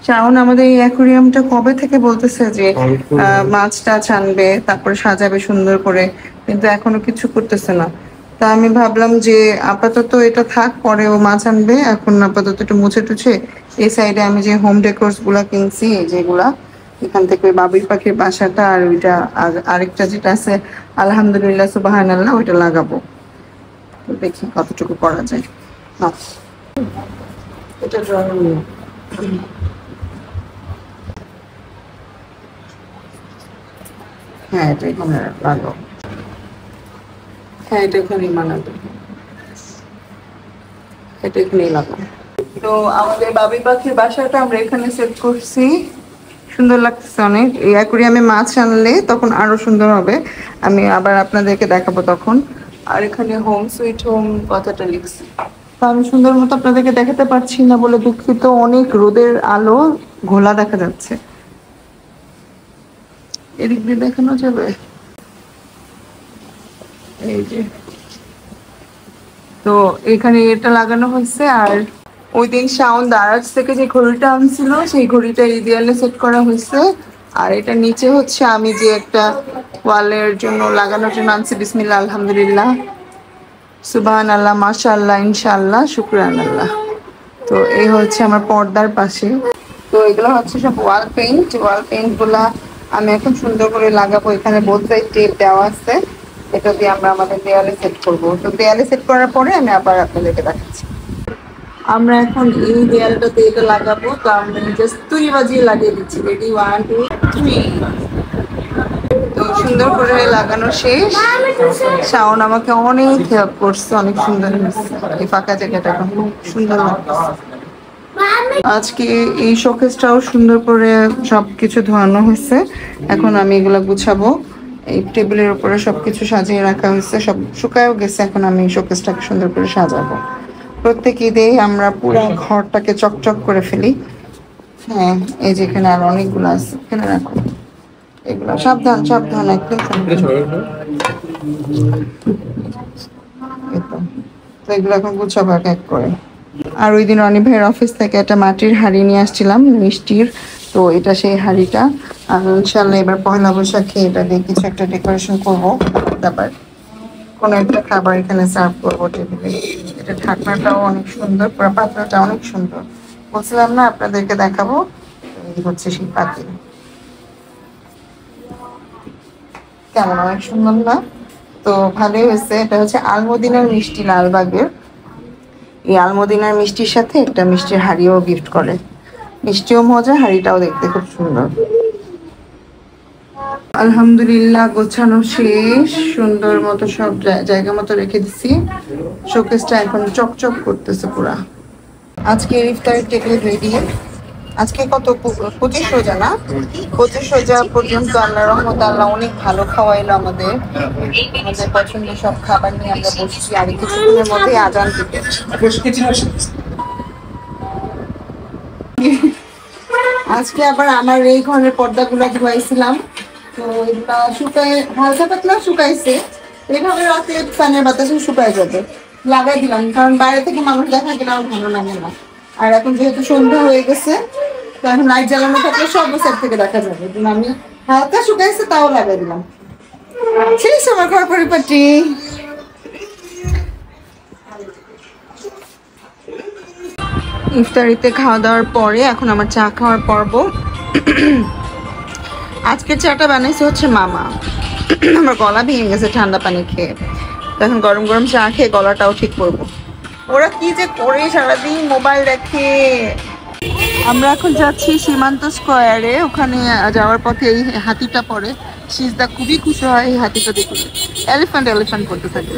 শাওন আমাদের এই অ্যাকুরিয়ামটা কবে থেকে বলতেছে যে মাছ টাছ আনবে, তারপরে সাজাবে সুন্দর করে, কিন্তু এখনো কিছু করতেছে না। তা আমি ভাবলাম যে আপাতত এটা থাক, পরে ও মাছ আনবে, এখন আপাতত একটু মুছে টুছে এই সাইডে আমি যে হোম ডেকোরস গুলা কিনছি, যেগুলা এখান থেকে ওই বাবুই পাখির বাসাটা আর ওইটা আরেকটা যেটা আছে আলহামদুলিল্লাহ সুবহানাল্লাহ ওইটা লাগাবো। তো দেখি কতটুকু করা যায়। না এটা ড্রয়িং রুম। হ্যাঁ এটা এখানে লাগাও। হ্যাঁ এটা এখানেই মানাবে, এটা এখানেই লাগাও। তো আমাদের বাবুই পাখির বাসাটা আমরা এখানে সেট করছি, সুন্দর লাগতেছে অনেক। এই অ্যাকুরিয়ামে মাছ আনলে তখন আরো সুন্দর হবে, আমি আবার আপনাদেরকে দেখাবো তখন। আর এখানে হোম সুইট হোম কথাটা লিখছি, তো আমি সুন্দর মতো আপনাদেরকে দেখাতে পারছি না বলে দুঃখিত, অনেক রোদের আলো, ঘোলা দেখা যাচ্ছে। এদিক দিয়ে দেখানো যাবে, এই যে। তো এখানে এটা লাগানো হয়েছে, আর ওই দিন শাওন দারাজ থেকে যে ঘড়িটা আনছিল সেই ঘড়িটা এই দেয়ালে সেট করা হয়েছে। আর এটা নিচে হচ্ছে আমি যে একটা ওয়ালের জন্য লাগানোর জন্য আনছি, বিসমিল্লাহ আলহামদুলিল্লাহ সুবহান আল্লাহ মাশাআল্লাহ ইনশাআল্লাহ শুকরান আল্লাহ। তো এই হচ্ছে আমার পর্দার পাশে। তো এগুলো হচ্ছে সব ওয়াল পেইন্ট গুলা আমি এখন সুন্দর করে লাগাবো। এখানে বোথ সাইড টেপ দেওয়া আছে, এটা দিয়ে আমরা আমাদের দেয়ালে সেট করবো। তো দেয়ালে সেট করার পরে আমি আবার আপনাদেরকে দেখাচ্ছি। আমরা এখন এই দেয়ালটাতে এটা লাগাবো, তো আমি জাস্ট তুই বাজিয়ে লাগিয়ে দিচ্ছি। রেডি, 1 2 3। তো সুন্দর করে লাগানো শেষ। শাওন আমাকে অনেক হেল্প করছে, অনেক সুন্দর হয়েছে। এই ফাঁকা জায়গাটা এখন খুব সুন্দর লাগছে। আজকে এই শোকেসটাও সুন্দর করে সবকিছু ধোয়ানো হয়েছে, এখন আমি এগুলো গুছাবো। এই টেবিলের উপরে সবকিছু সাজিয়ে রাখা হয়েছে, সব শুকায়ও গেছে, এখন আমি শোকেসটাকে সুন্দর করে সাজাবো। প্রত্যেক ঈদে আমরা পুরো ঘরটাকে চকচক করে ফেলি। হ্যাঁ এই যে এখানে আর অনেকগুলো আছে, এখানে রাখো এগুলো, সাবধান সাবধান একদম তো এগুলো এখন গুছাবো এক এক করে। আর ওই দিন রনি ভাইয়ের অফিস থেকে একটা মাটির হাঁড়ি নিয়ে আসছিলাম মিষ্টির, তো এটা সেই হাঁড়িটা। আর ইনশাল্লাহ এবার পয়লা বৈশাখে এটা দিয়ে কিছু একটা ডেকোরেশন করবো, তারপর কোনো একটা খাবার এখানে সার্ভ করবো টেবিলে। এটা ঢাকনাটাও অনেক সুন্দর, পুরো পাত্রটা অনেক সুন্দর, বলছিলাম না আপনাদেরকে দেখাবো। এই হচ্ছে সেই পাতিল, কেমন অনেক সুন্দর না? তো ভালোই হয়েছে। এটা হচ্ছে আলমদিনার মিষ্টি, লালবাগের। এই আলমদিনার মিষ্টির সাথে একটা মিষ্টির হাঁড়িও গিফট করে, মিষ্টিও মজা, হাঁড়িটাও দেখতে খুব সুন্দর। আলহামদুলিল্লাহ গোছানো শেষ, সুন্দর মতো সব জায়গা মতো রেখে দিছি। শোকেসটা এখন চকচক করতেছে পুরা। আজকে ইফতারের টেবিল রেডি। আজকে কত 25 রোজা না, 25 রোজা পর্যন্ত আল্লাহ রহমত আল্লাহ অনেক ভালো খাওয়াইলো আমাদের। আমাদের পছন্দের সব খাবার নিয়ে আমরা বসছি, আর কিছুক্ষণের মধ্যে আজান দিতে। আজকে আবার আমার এই ঘরের পর্দাগুলো ধুয়াইছিলাম, তো এগুলা শুকায় হালকা পাতলা শুকাইছে, এইভাবে রাতে ফ্যানের বাতাসে শুকায় যাবে। লাগাই দিলাম, কারণ বাইরে থেকে মানুষ দেখা গেলে আমার ভালো লাগে না। আর এখন যেহেতু সন্ধ্যা হয়ে গেছে, তো এখন লাইট জ্বালানো থাকলে সব সাইড থেকে দেখা যাবে। আমি হালকা শুকাইছে তাও লাগাই দিলাম। শেষ আমার ঘর পরিপাটি। ইফতারিতে খাওয়া দাওয়ার পরে এখন আমার চা খাওয়ার পর্ব। আজকের চাটা বানাইছে হচ্ছে মামা। আমার গলা ভেঙে গেছে ঠান্ডা পানি খেয়ে, তখন গরম গরম চা খেয়ে গলাটাও ঠিক করবো। ওরা কি যে করে সারাদিন মোবাইল দেখে। আমরা এখন যাচ্ছি সীমান্ত স্কোয়ারে, ওখানে যাওয়ার পথে এই হাতিটা পড়ে। সিজদা খুবই খুশি হয় এই হাতিটা দেখে, এলিফ্যান্ট এলিফ্যান্ট করতে থাকে।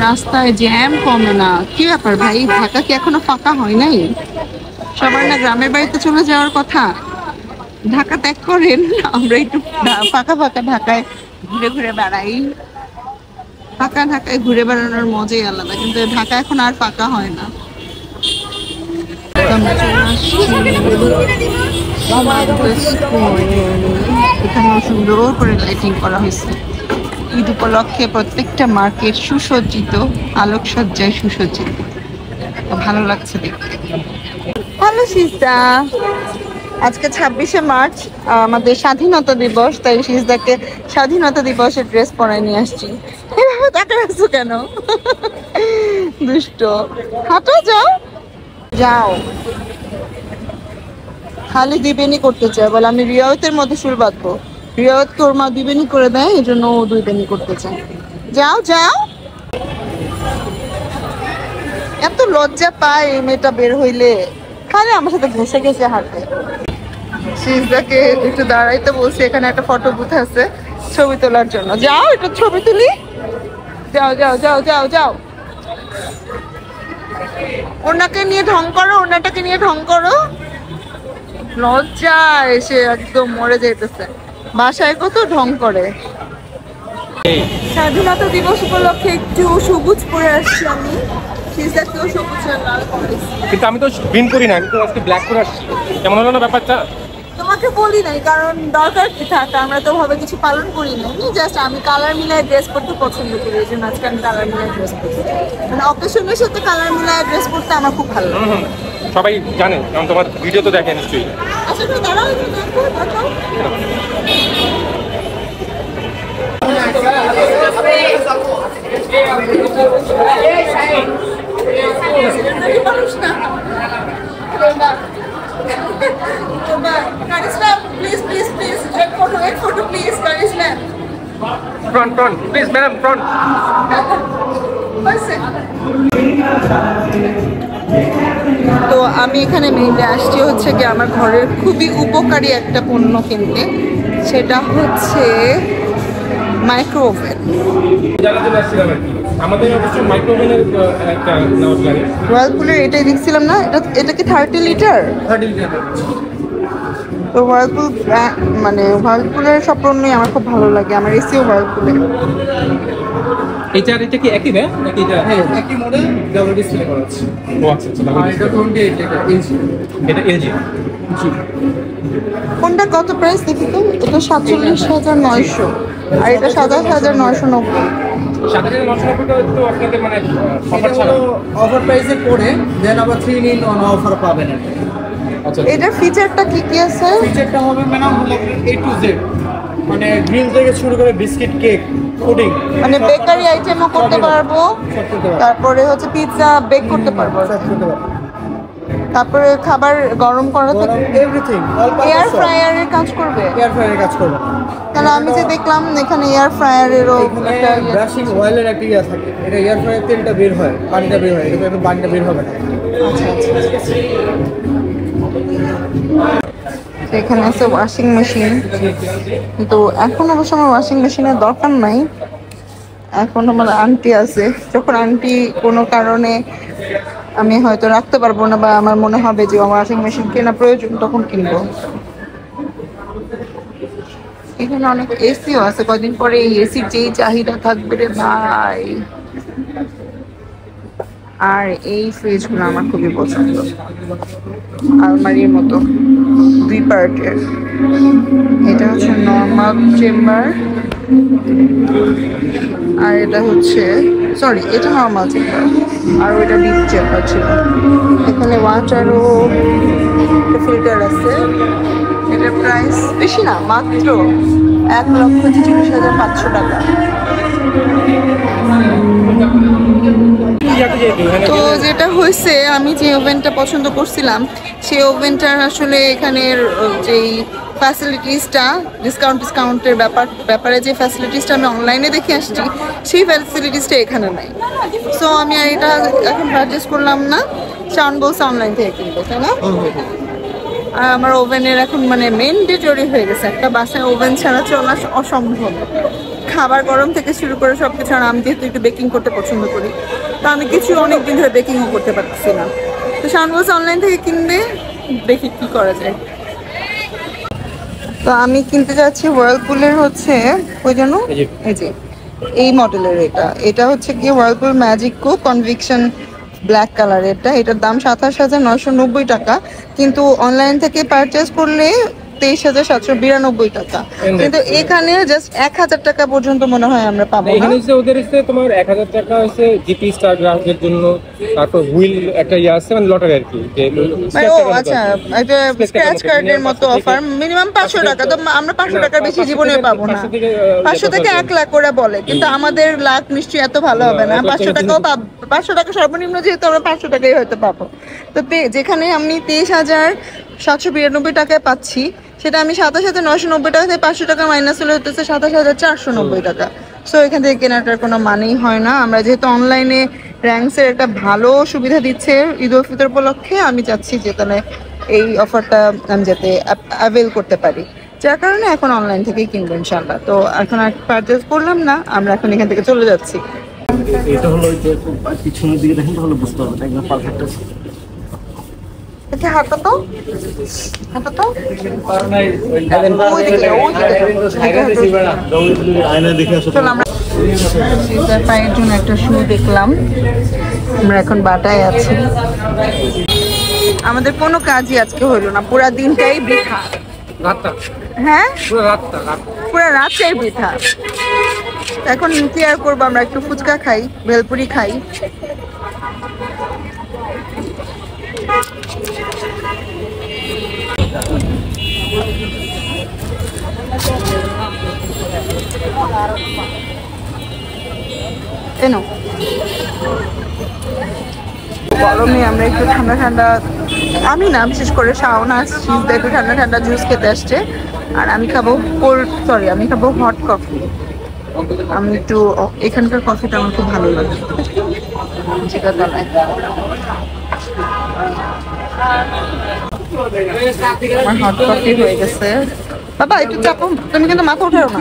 রাস্তায় জ্যাম কমে না, কি ব্যাপার ভাই, ঢাকা কি এখনো ফাঁকা হয় নাই? সবার না গ্রামের বাড়িতে চলে যাওয়ার কথা, ঢাকা ত্যাগ করেন, আমরা একটু ফাঁকা ফাঁকা ঢাকায় ঘুরে ঘুরে বেড়াই। ফাঁকা ঢাকায় ঘুরে বেড়ানোর মজাই আলাদা, কিন্তু ঢাকা এখন আর ফাঁকা হয় না। এখানে সুন্দর করে লাইটিং করা হয়েছে। ঈদ উপলক্ষে প্রত্যেকটা মার্কেট সুসজ্জিত, আলোকসজ্জায় সুসজ্জিত, ভালো লাগছে দেখতে। হ্যালো হ্যালো সিস্তা, আজকে 26শে মার্চ আমাদের স্বাধীনতা দিবস, তাই সিজদাকে স্বাধীনতা দিবসের ড্রেস পরায় নিয়ে আসছি। এভাবে তাকায় আছো কেন? দুষ্ট, হাঁটো, যাও যাও। খালি দুইবেনি করতে চায়, বলে আমি রিয়ায়তের মধ্যে সুর বাঁধবো। রিয়ায়তকে ওর মা দুইবেনি করে দেয়, এই জন্য ও দুইবেনি করতে চায়। যাও যাও। এত লজ্জা পায় এই মেয়েটা বের হইলে, খালি আমার সাথে ঘেসে ঘেসে হাঁটে। সিজদাকে একটু দাঁড়াইতে বলছি, এখানে একটা ফটো বুথ আছে ছবি তোলার জন্য। যাও একটু ছবি তুলি, যাও যাও যাও যাও যাও। ওনাকে নিয়ে ঢং করো, ওনাটাকে নিয়ে ঢং করো। লজ্জা এসে একদম মরে যাইতেছে, বাসায় কত ঢং করে। স্বাধীনতা দিবস উপলক্ষে একটু সবুজ পরে আসছি আমি, সিজদাকেও সবুজ আর লাল পরেছি। কিন্তু আমি তো গ্রিন করি না, আমি তো আজকে ব্ল্যাক করে আসছি। কেমন হলো না ব্যাপারটা? তোমাকে বলি নাই, কারণ দরকার কি থাকে, আমরা তো ভাবে কিছু পালন করি না। জাস্ট আমি কালার মিলায় ড্রেস পরতে পছন্দ করি, এই জন্য আজকে আমি কালার মিলায় ড্রেস পরতে, মানে অকেশনের সাথে কালার মিলায় ড্রেস পরতে আমার খুব ভালো লাগে। সবাই জানে, কারণ তোমার ভিডিও তো দেখে নিশ্চয়ই। আচ্ছা তুমি দাঁড়াও, একটু দেখো, দেখো। মানুষ না, please, please, please, एक photo, please, Karislam. Front, please, madam, front. তো আমি এখানে মেইলে আসছি হচ্ছে কি আমার ঘরের খুবই উপকারী একটা পণ্য কিনতে, সেটা হচ্ছে মাইক্রো ওভেন। আমাদের অবশ্যই মাইক্রো ওভেনের একটা নামাজ লাগে। ওয়ার্লপুলের এটাই দেখছিলাম না, এটা কি 30 লিটার? 30 লিটার। তো ওয়ার্লপুল মানে ওয়ার্লপুলের সব পণ্যই আমার খুব ভালো লাগে, আমার এসিও ওয়ার্লপুলের। এটা কি একই না নাকি? এটা হ্যাঁ একই মডেল, ডাবল ডিসপ্লে করা আছে। ও আচ্ছা আচ্ছা। আর এটা 28 লিটার এলজি। এটা এলজি। জি। কোনটা কত প্রাইস দেখি তো? এটা 47,900 আর এটা 27,990। 7,990 তো আপনাদের মানে অফার ছাড়া অফার প্রাইসে পড়ে দেন আবার 3 ইন 1 অফার পাবেন। আচ্ছা। এটার ফিচারটা কি কি আছে? ফিচারটা হবে ম্যাডাম A to Z, মানে গ্রিল থেকে শুরু করে বিস্কিট, কেক, পুডিং, মানে বেকারি আইটেমও করতে পারবো, সব করতে পারবেন। তারপরে হচ্ছে পিৎজা বেক করতে পারবো, সব করতে পারবেন। তারপরে খাবার গরম করা থেকে এভরিথিং অল এয়ার পারপাস। ফ্রায়ারের কাজ করবে। এয়ার ফ্রায়ারের কাজ করবে। তাহলে আমি যে দেখলাম এখানে এয়ার ফ্রায়ারেরও এখানে একটা ব্রাশিং অয়েলের একটা ইয়া থাকে, এটা এয়ার ফ্রায়ার তেলটা বের হয়, পানিটা বের হয়, এটা কিন্তু পানিটা বের হবে না। আচ্ছা আচ্ছা আচ্ছা। তো এখানে আছে ওয়াশিং মেশিন, কিন্তু এখন অবশ্য আমার ওয়াশিং মেশিনের দরকার নাই। এখন আমার আন্টি আছে, যখন আন্টি কোনো কারণে আমি হয়তো রাখতে পারবো না বা আমার মনে হবে যে আমার ওয়াশিং মেশিন কেনা প্রয়োজন, তখন কিনবো। এখানে অনেক এসিও আছে, কদিন পরে এই এসির যেই চাহিদা থাকবে রে ভাই। আর এই ফ্রিজগুলো আমার খুবই পছন্দ, আলমারির মতো 2 পার্টের। এটা হচ্ছে নর্মাল চেম্বার, আর এটা হচ্ছে সরি এটা নর্মাল চেম্বার, আর ওইটা ডিপ চেম্বার ছিল। এখানে ওয়াটারও ফিল্টার আছে। এটার প্রাইস বেশি না, মাত্র 1,43,500 টাকা। তো যেটা হয়েছে, আমি যে ওভেনটা পছন্দ করছিলাম সেই ওভেনটার আসলে এখানের যেই ফ্যাসিলিটিসটা, ডিসকাউন্টের ব্যাপারে যে ফ্যাসিলিটিসটা আমি অনলাইনে দেখে আসছি, সেই ফ্যাসিলিটিসটা এখানে নাই। সো আমি এটা এখন পারচেস করলাম না, শাওন বলছে অনলাইন থেকে কিনবো, তাই না? আর আমার ওভেনের এখন মানে ম্যান্ডেটরি হয়ে গেছে, একটা বাসায় ওভেন ছাড়া চলা অসম্ভব। খাবার গরম থেকে শুরু করে সব কিছু। আর আমি যেহেতু একটু বেকিং করতে পছন্দ করি, তো আমি কিছু অনেক দিন ধরে বেকিংও করতে পারতেছি না। তো শাওন বলছে অনলাইন থেকে কিনবে, দেখি কি করা যায়। তো আমি কিনতে যাচ্ছি ওয়ার্লপুলের হচ্ছে ওই জন্য এই যে এই মডেলের, এটা হচ্ছে কি Whirlpool Magico conviction black colour. এটার দাম 27,990 টাকা, কিন্তু অনলাইন থেকে পারচেস করলে 23,792 টাকা, কিন্তু এখানে জাস্ট 1,000 টাকা পর্যন্ত মনে হয় আমরা পাবো না। এখানে হচ্ছে ওদের হচ্ছে তোমার 1000 টাকা হচ্ছে জিপি স্টার গ্রাহকদের জন্য, তারপর হুইল একটা ইয়ে আছে মানে লটারি আর কি, যে মানে ও আচ্ছা, একটা স্ক্র্যাচ কার্ডের মতো অফার, মিনিমাম 500 টাকা। তো আমরা 500 টাকার বেশি জীবনে পাবো না। 500 থেকে 1 লাখ করে বলে, কিন্তু আমাদের লাখ নিশ্চয়ই এত ভালো হবে না। 500 টাকাও 500 টাকা সর্বনিম্ন, যেহেতু আমরা 500 টাকাই হয়তো পাবো। তো যেখানে আমি 23,792 টাকায় পাচ্ছি, সেটা আমি 27,990 টাকা থেকে 500 টাকা মাইনাস হলে হতেছে 27,490 টাকা। সো এখান থেকে কেনাটার কোনো মানেই হয় না। আমরা যেহেতু অনলাইনে র্যাঙ্কসের একটা ভালো সুবিধা দিচ্ছে ঈদ উল ফিতর উপলক্ষে, আমি চাচ্ছি যে তাহলে এই অফারটা আমি যাতে অ্যাভেল করতে পারি, যার কারণে এখন অনলাইন থেকেই কিনবো ইনশাল্লাহ। তো এখন আর পারচেস করলাম না, আমরা এখন এখান থেকে চলে যাচ্ছি। এটা হলো ওই যে পিছনের দিকে দেখেন তাহলে বুঝতে পারবেন একদম পারফেক্ট আছে। দেখে হাঁটা তো, হাঁটা তো আয়না দেখে আসো। চলো আমরা সিজার পায়ের জন্য একটা শু দেখলাম। আমরা এখন বাটায় আছি, আমাদের কোনো কাজই আজকে হলো না, পুরা দিনটাই বৃথা। রাতটা হ্যাঁ, পুরো রাতটা পুরা রাতটাই বৃথা। এখন কি আর করবো, আমরা একটু ফুচকা খাই, ভেলপুরি খাই। কেন গরমে আমরা একটু ঠান্ডা ঠান্ডা, আমি না বিশেষ করে শাওনা সিজদা একটু ঠান্ডা ঠান্ডা জুস খেতে আসছে, আর আমি খাবো আমি খাবো হট কফি। আমি একটু এখানকার কফিটা আমার খুব ভালো লাগে, যেটা তলায় আমার হট কফি হয়ে গেছে। বাবা একটু চাপো, তুমি কিন্তু মাথা উঠাও না।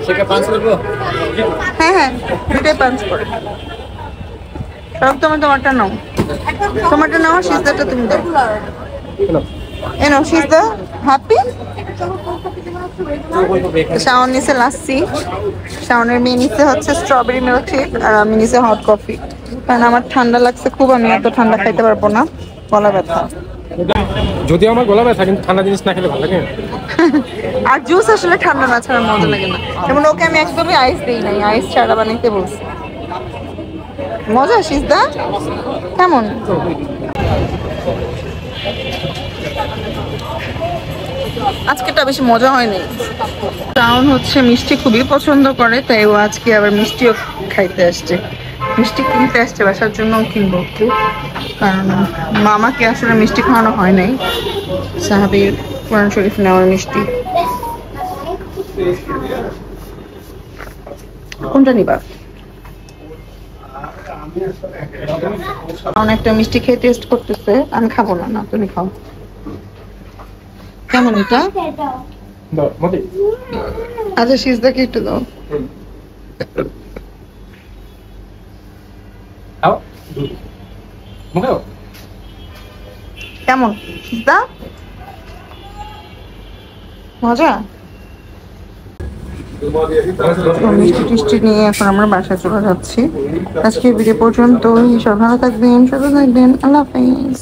সেটা পাঁচ করবো। হ্যাঁ হ্যাঁ, দুটাই পাঞ্চ করে সব। তোমারটা নাও, তোমারটা নাও, সিজদাটা তুমি দাও। এ নাও সিজদা, হ্যাপি। শাওন নিচে লাস্সি, শাওনের মেয়ে নিচে হচ্ছে স্ট্রবেরি মিল্কশেক, আর আমি নিচে হট কফি, কারণ আমার ঠান্ডা লাগছে খুব, আমি এত ঠান্ডা খাইতে পারবো না, গলা ব্যথা। যদি আমার গলা ব্যথা, কিন্তু ঠান্ডা জিনিস না খেলে ভালো লাগে। আর জুস আসলে ঠান্ডা না ছাড়া মজা লাগে না। যেমন ওকে আমি একদমই আইস দিই নাই, আইস ছাড়া বানাইতে বলছি। মজা সিজদা কেমন? আজকেটা বেশি মজা হয়নি। শাওন হচ্ছে মিষ্টি খুবই পছন্দ করে, তাই ও আজকে আবার মিষ্টিও খাইতে আসছে, মিষ্টি কিনতে আসছে বাসার জন্য কিনবো একটু, কারণ মামাকে আসলে মিষ্টি খাওয়ানো হয় নাই, সাহাবীর কোরআন শরীফ নেওয়ার মিষ্টি। কোনটা নিবা? অনেকটা মিষ্টি খেয়ে টেস্ট করতেছে, আমি খাবো না, না তুমি খাও। কেমন এটা? আচ্ছা সিজদাকে একটু দাও। কেমন সিজদা, মজা? মিষ্টি টিষ্টি নিয়ে এখন আমরা বাসায় চলে যাচ্ছি। আজকে ভিডিও পর্যন্ত, সব ভালো থাকবেন, সুস্থ থাকবেন, আল্লাহ হাফেজ।